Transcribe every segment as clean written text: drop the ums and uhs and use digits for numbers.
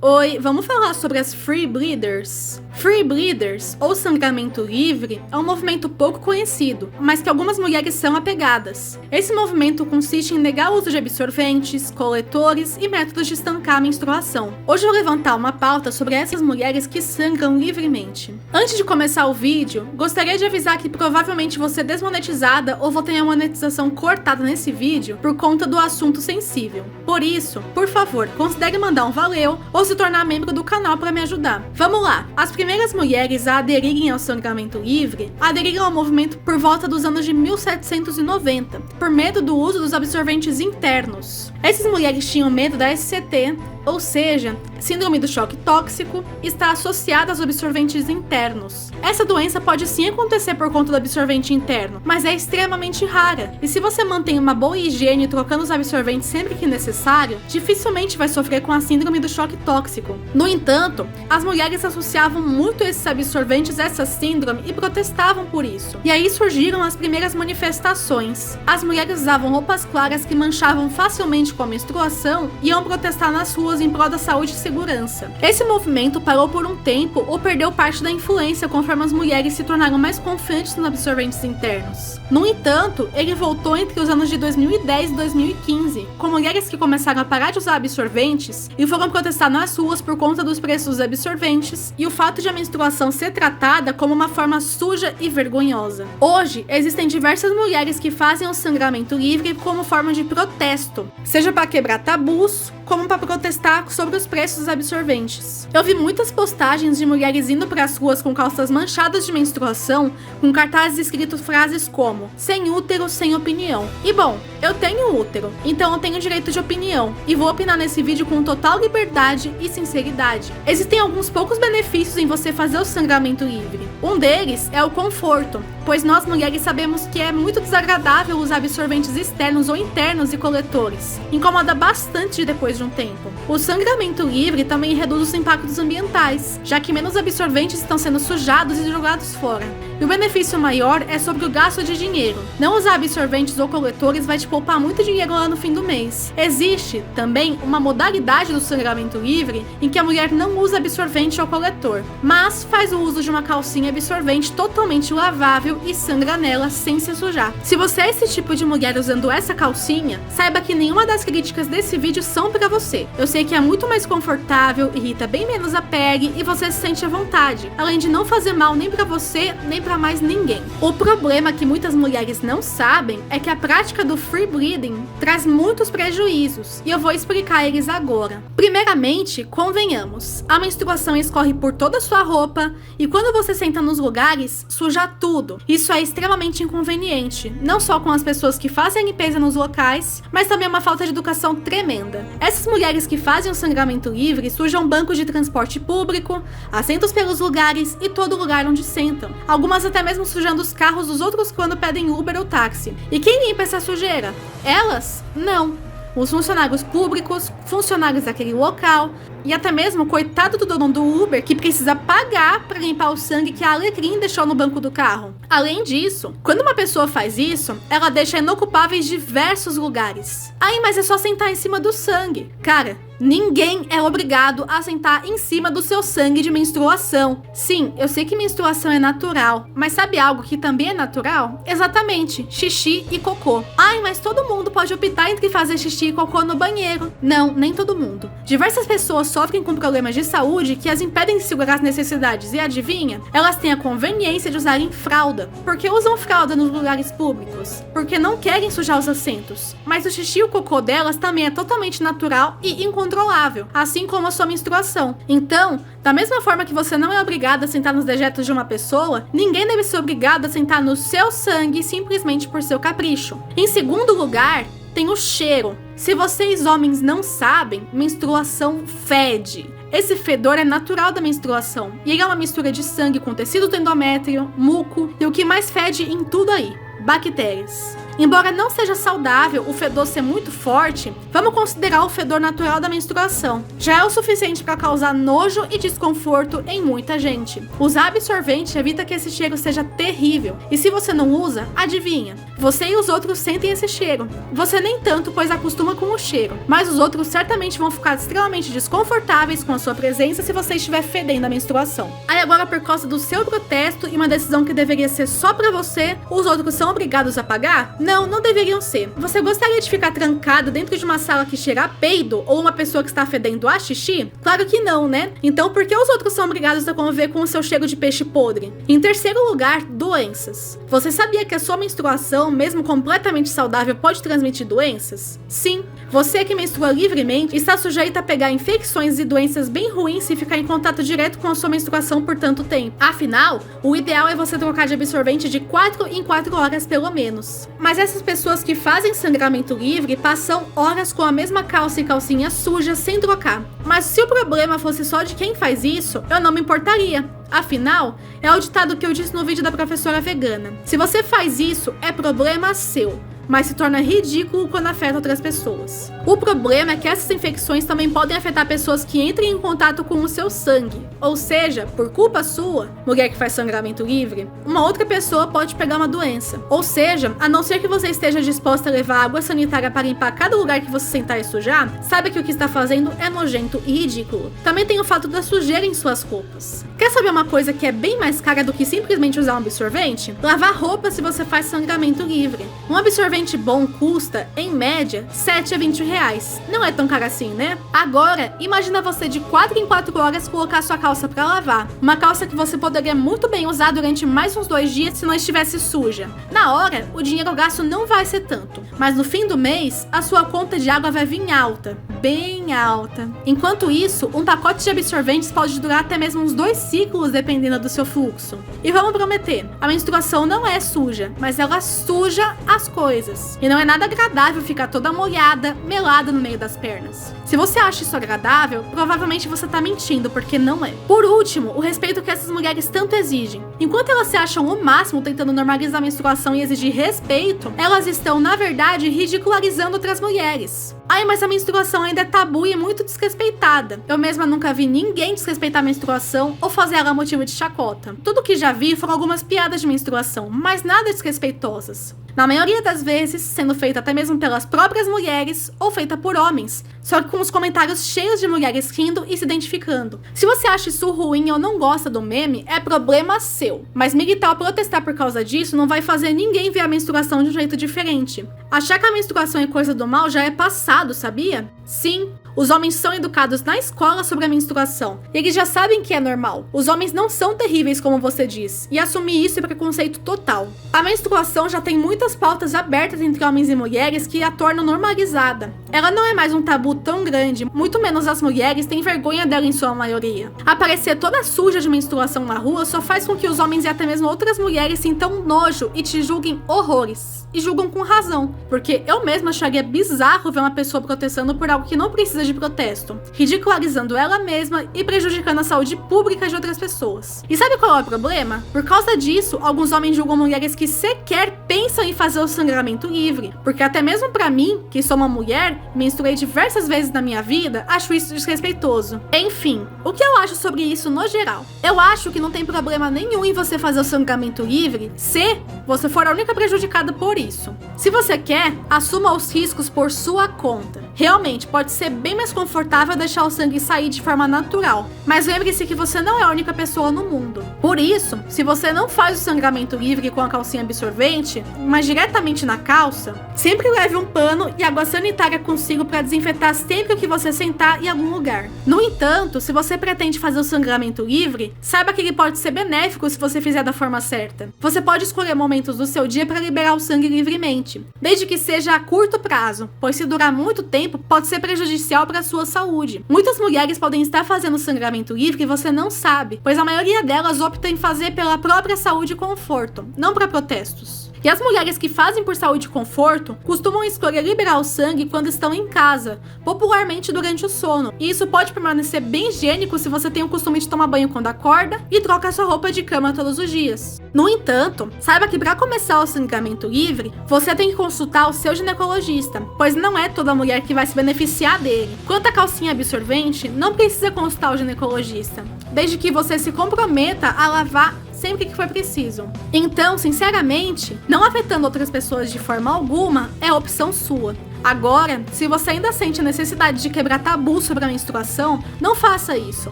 Oi, vamos falar sobre as Free Bleeders? Free Bleeders, ou sangramento livre, é um movimento pouco conhecido, mas que algumas mulheres são apegadas. Esse movimento consiste em negar o uso de absorventes, coletores e métodos de estancar a menstruação. Hoje eu vou levantar uma pauta sobre essas mulheres que sangram livremente. Antes de começar o vídeo, gostaria de avisar que provavelmente vou ser desmonetizada ou vou ter a monetização cortada nesse vídeo por conta do assunto sensível. Por isso, por favor, considere mandar um valeu ou se tornar membro do canal para me ajudar. Vamos lá! As primeiras mulheres a aderirem ao sangramento livre aderiram ao movimento por volta dos anos de 1790, por medo do uso dos absorventes internos. Essas mulheres tinham medo da SCT, ou seja, síndrome do choque tóxico, está associada aos absorventes internos. Essa doença pode sim acontecer por conta do absorvente interno, mas é extremamente rara. E se você mantém uma boa higiene trocando os absorventes sempre que necessário, dificilmente vai sofrer com a síndrome do choque tóxico. No entanto, as mulheres associavam muito esses absorventes a essa síndrome e protestavam por isso. E aí surgiram as primeiras manifestações. As mulheres usavam roupas claras que manchavam facilmente com a menstruação e iam protestar nas ruas em prol da saúde e segurança. Esse movimento parou por um tempo ou perdeu parte da influência conforme as mulheres se tornaram mais confiantes nos absorventes internos. No entanto, ele voltou entre os anos de 2010 e 2015, com mulheres que começaram a parar de usar absorventes e foram protestar nas ruas por conta dos preços dos absorventes e o fato de a menstruação ser tratada como uma forma suja e vergonhosa. Hoje, existem diversas mulheres que fazem o sangramento livre como forma de protesto, seja para quebrar tabus, como para protestar sobre os preços dos absorventes. Eu vi muitas postagens de mulheres indo para as ruas com calças manchadas de menstruação, com cartazes escritos frases como "sem útero, sem opinião". E bom, eu tenho útero, então eu tenho direito de opinião, e vou opinar nesse vídeo com total liberdade e sinceridade. Existem alguns poucos benefícios em você fazer o sangramento livre. Um deles é o conforto, pois nós mulheres sabemos que é muito desagradável usar absorventes externos ou internos e coletores. Incomoda bastante depois de um tempo. O sangramento livre também reduz os impactos ambientais, já que menos absorventes estão sendo sujados e jogados fora. E o benefício maior é sobre o gasto de dinheiro. Não usar absorventes ou coletores vai te poupar muito dinheiro lá no fim do mês. Existe também uma modalidade do sangramento livre em que a mulher não usa absorvente ou coletor, mas faz o uso de uma calcinha absorvente totalmente lavável e sangra nela sem se sujar. Se você é esse tipo de mulher usando essa calcinha, saiba que nenhuma das críticas desse vídeo são pra você. Eu sei que é muito mais confortável, irrita bem menos a pele e você se sente à vontade, além de não fazer mal nem pra você, nem pra mais ninguém. O problema que muitas mulheres não sabem é que a prática do free bleeding traz muitos prejuízos, e eu vou explicar eles agora. Primeiramente, convenhamos, a menstruação escorre por toda a sua roupa e quando você senta nos lugares, suja tudo. Isso é extremamente inconveniente, não só com as pessoas que fazem a limpeza nos locais, mas também é uma falta de educação tremenda. Essas mulheres que fazem o sangramento livre sujam bancos de transporte público, assentos pelos lugares e todo lugar onde sentam. Algumas até mesmo sujando os carros dos outros quando pedem Uber ou táxi. E quem limpa essa sujeira? Elas? Não. Os funcionários públicos, funcionários daquele local e até mesmo o coitado do dono do Uber que precisa pagar para limpar o sangue que a Alecrim deixou no banco do carro. Além disso, quando uma pessoa faz isso, ela deixa inocupáveis diversos lugares. Aí, mas é só sentar em cima do sangue. Cara, ninguém é obrigado a sentar em cima do seu sangue de menstruação. Sim, eu sei que menstruação é natural, mas sabe algo que também é natural? Exatamente, xixi e cocô. Ai, mas todo mundo pode optar entre fazer xixi e cocô no banheiro. Não, nem todo mundo. Diversas pessoas sofrem com problemas de saúde que as impedem de segurar as necessidades e adivinha? Elas têm a conveniência de usarem fralda. Porque usam fralda nos lugares públicos? Porque não querem sujar os assentos. Mas o xixi e o cocô delas também é totalmente natural e incontrolável, assim como a sua menstruação. Então, da mesma forma que você não é obrigado a sentar nos dejetos de uma pessoa, ninguém deve ser obrigado a sentar no seu sangue simplesmente por seu capricho. Em segundo lugar, tem o cheiro. Se vocês homens não sabem, menstruação fede. Esse fedor é natural da menstruação, e ele é uma mistura de sangue com tecido do endométrio, muco e o que mais fede em tudo aí, bactérias. Embora não seja saudável o fedor ser muito forte, vamos considerar o fedor natural da menstruação. Já é o suficiente para causar nojo e desconforto em muita gente. Usar absorvente evita que esse cheiro seja terrível. E se você não usa, adivinha? Você e os outros sentem esse cheiro. Você nem tanto, pois acostuma com o cheiro. Mas os outros certamente vão ficar extremamente desconfortáveis com a sua presença se você estiver fedendo a menstruação. Aí agora, por causa do seu protesto e uma decisão que deveria ser só pra você, os outros são obrigados a pagar? Não, não deveriam ser. Você gostaria de ficar trancado dentro de uma sala que cheira a peido ou uma pessoa que está fedendo a xixi? Claro que não, né? Então por que os outros são obrigados a conviver com o seu cheiro de peixe podre? Em terceiro lugar, doenças. Você sabia que a sua menstruação, mesmo completamente saudável, pode transmitir doenças? Sim. Você que menstrua livremente está sujeito a pegar infecções e doenças bem ruins se ficar em contato direto com a sua menstruação por tanto tempo. Afinal, o ideal é você trocar de absorvente de 4 em 4 horas pelo menos. Mas essas pessoas que fazem sangramento livre passam horas com a mesma calça e calcinha suja sem trocar. Mas se o problema fosse só de quem faz isso, eu não me importaria. Afinal, é o ditado que eu disse no vídeo da professora vegana. Se você faz isso, é problema seu, mas se torna ridículo quando afeta outras pessoas. O problema é que essas infecções também podem afetar pessoas que entrem em contato com o seu sangue. Ou seja, por culpa sua, mulher que faz sangramento livre, uma outra pessoa pode pegar uma doença. Ou seja, a não ser que você esteja disposta a levar água sanitária para limpar cada lugar que você sentar e sujar, saiba que o que está fazendo é nojento e ridículo. Também tem o fato da sujeira em suas roupas. Quer saber uma coisa que é bem mais cara do que simplesmente usar um absorvente? Lavar roupa se você faz sangramento livre. Um absorvente bom custa, em média, 7 a 20 reais. Não é tão caro assim, né? Agora, imagina você de 4 em 4 horas colocar sua calça pra lavar. Uma calça que você poderia muito bem usar durante mais uns 2 dias se não estivesse suja. Na hora, o dinheiro gasto não vai ser tanto, mas no fim do mês, a sua conta de água vai vir alta. Bem alta. Enquanto isso, um pacote de absorventes pode durar até mesmo uns 2 ciclos, dependendo do seu fluxo. E vamos prometer, a menstruação não é suja, mas ela suja as coisas. E não é nada agradável ficar toda molhada, melada no meio das pernas. Se você acha isso agradável, provavelmente você tá mentindo, porque não é. Por último, o respeito que essas mulheres tanto exigem. Enquanto elas se acham o máximo tentando normalizar a menstruação e exigir respeito, elas estão, na verdade, ridicularizando outras mulheres. Ai, mas a menstruação ainda é tabu e muito desrespeitada. Eu mesma nunca vi ninguém desrespeitar a menstruação ou fazer ela motivo de chacota. Tudo que já vi foram algumas piadas de menstruação, mas nada desrespeitosas. Na maioria das vezes, sendo feita até mesmo pelas próprias mulheres ou feita por homens, só que com os comentários cheios de mulheres rindo e se identificando. Se você acha isso ruim ou não gosta do meme, é problema seu. Mas militar ou protestar por causa disso não vai fazer ninguém ver a menstruação de um jeito diferente. Achar que a menstruação é coisa do mal já é passado, sabia? Sim, os homens são educados na escola sobre a menstruação. E eles já sabem que é normal. Os homens não são terríveis como você diz. E assumir isso é preconceito total. A menstruação já tem muitas pautas abertas entre homens e mulheres que a tornam normalizada. Ela não é mais um tabu tão grande, muito menos as mulheres têm vergonha dela em sua maioria. Aparecer toda suja de menstruação na rua só faz com que os homens e até mesmo outras mulheres sintam nojo e te julguem horrores. E julgam com razão, porque eu mesma acharia bizarro ver uma pessoa protestando por algo que não precisa de protesto, ridicularizando ela mesma e prejudicando a saúde pública de outras pessoas. E sabe qual é o problema? Por causa disso, alguns homens julgam mulheres que sequer pensam em fazer o sangramento livre, porque até mesmo pra mim, que sou uma mulher, menstruei diversas vezes na minha vida, acho isso desrespeitoso. Enfim, o que eu acho sobre isso no geral? Eu acho que não tem problema nenhum em você fazer o sangramento livre se você for a única prejudicada por isso. Se você quer, assuma os riscos por sua conta. Realmente, pode ser bem mais confortável deixar o sangue sair de forma natural, mas lembre-se que você não é a única pessoa no mundo. Por isso, se você não faz o sangramento livre com a calcinha absorvente, mas diretamente na calça, sempre leve um pano e água sanitária consigo para desinfetar sempre que você sentar em algum lugar. No entanto, se você pretende fazer o sangramento livre, saiba que ele pode ser benéfico se você fizer da forma certa. Você pode escolher momentos do seu dia para liberar o sangue livremente, desde que seja a curto prazo, pois se durar muito tempo, pode ser prejudicial para a sua saúde. Muitas mulheres podem estar fazendo sangramento livre e você não sabe, pois a maioria delas opta em fazer pela própria saúde e conforto, não para protestos. E as mulheres que fazem por saúde e conforto costumam escolher liberar o sangue quando estão em casa, popularmente durante o sono. E isso pode permanecer bem higiênico se você tem o costume de tomar banho quando acorda e troca sua roupa de cama todos os dias. No entanto, saiba que para começar o sangramento livre, você tem que consultar o seu ginecologista, pois não é toda mulher que vai se beneficiar dele. Quanto à calcinha absorvente, não precisa consultar o ginecologista, desde que você se comprometa a lavar sempre que for preciso. Então, sinceramente, não afetando outras pessoas de forma alguma é opção sua. Agora, se você ainda sente a necessidade de quebrar tabus sobre a menstruação, não faça isso.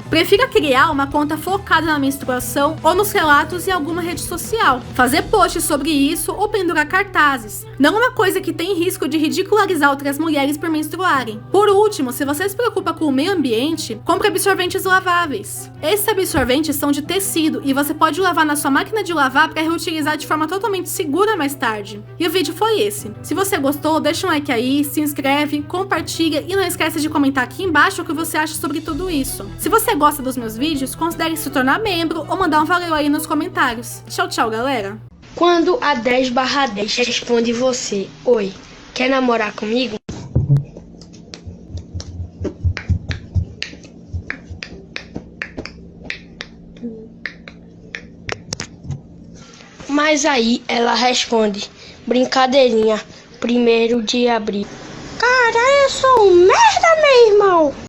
Prefira criar uma conta focada na menstruação ou nos relatos em alguma rede social. Fazer posts sobre isso ou pendurar cartazes. Não é uma coisa que tem risco de ridicularizar outras mulheres por menstruarem. Por último, se você se preocupa com o meio ambiente, compre absorventes laváveis. Esses absorventes são de tecido e você pode lavar na sua máquina de lavar para reutilizar de forma totalmente segura mais tarde. E o vídeo foi esse. Se você gostou, deixa um like aí, se inscreve, compartilha e não esquece de comentar aqui embaixo o que você acha sobre tudo isso. Se você gosta dos meus vídeos, considere se tornar membro ou mandar um valeu aí nos comentários. Tchau, tchau, galera! Quando a 10/10 responde você: oi, quer namorar comigo? Mas aí ela responde: brincadeirinha, 1º de abril. Cara, eu sou um merda, meu irmão!